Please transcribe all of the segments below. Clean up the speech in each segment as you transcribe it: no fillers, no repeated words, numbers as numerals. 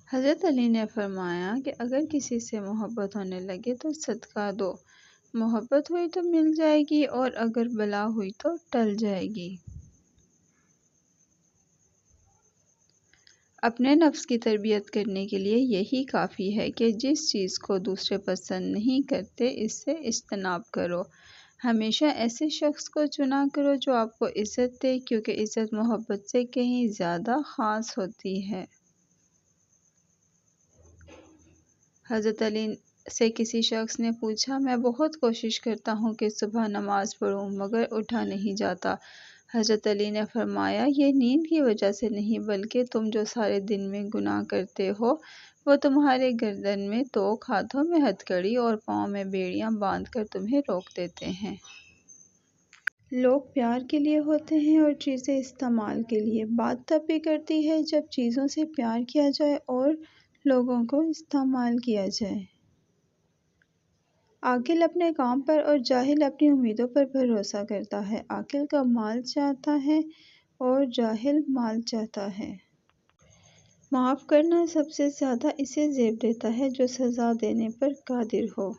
حضرت علی نے فرمایا کہ اگر کسی سے محبت ہونے لگے تو صدقہ دو، محبت ہوئی تو مل جائے گی اور اگر بلا ہوئی تو ٹل جائے گی۔ اپنے نفس کی تربیت کرنے کے لیے یہی کافی ہے کہ جس چیز کو دوسرے پسند نہیں کرتے اس سے اجتناب کرو۔ ہمیشہ ایسے شخص کو چنا کرو جو آپ کو عزت دے، کیونکہ عزت محبت سے کہیں زیادہ خاص ہوتی ہے۔ حضرت علی سے کسی شخص نے پوچھا، میں بہت کوشش کرتا ہوں کہ صبح نماز پڑھوں مگر اٹھا نہیں جاتا۔ حضرت علی نے فرمایا، یہ نیند کی وجہ سے نہیں بلکہ تم جو سارے دن میں گناہ کرتے ہو وہ تمہارے گردن میں توق، ہاتھوں میں ہتھکڑی اور پاؤں میں بیڑیاں باندھ کر تمہیں روک دیتے ہیں۔ لوگ پیار کے لیے ہوتے ہیں اور چیزیں استعمال کے لیے۔ بات تب بھی کرتی ہے جب چیزوں سے پیار کیا جائے اور لوگوں کو استعمال کیا جائے۔ عاقل اپنے کام پر اور جاہل اپنی امیدوں پر بھروسہ کرتا ہے۔ عاقل کا مال چاہتا ہے اور جاہل مال چاہتا ہے۔ معاف کرنا سب سے زیادہ اسے زیب دیتا ہے جو سزا دینے پر قادر ہو۔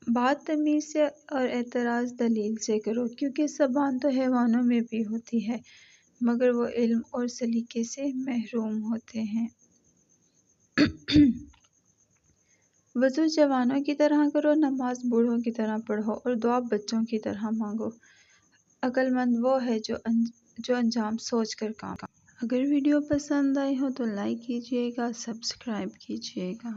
بات تمیز سے اور اعتراض دلیل سے کرو، کیونکہ زبان تو حیوانوں میں بھی ہوتی ہے مگر وہ علم اور سلیقے سے محروم ہوتے ہیں۔ وضو جوانوں کی طرح کرو، نماز بوڑھوں کی طرح پڑھو اور دعا بچوں کی طرح مانگو۔ عقل مند وہ ہے جو انجام سوچ کر کام۔ اگر ویڈیو پسند آئی ہو تو لائک کیجیے گا، سبسکرائب کیجیے گا۔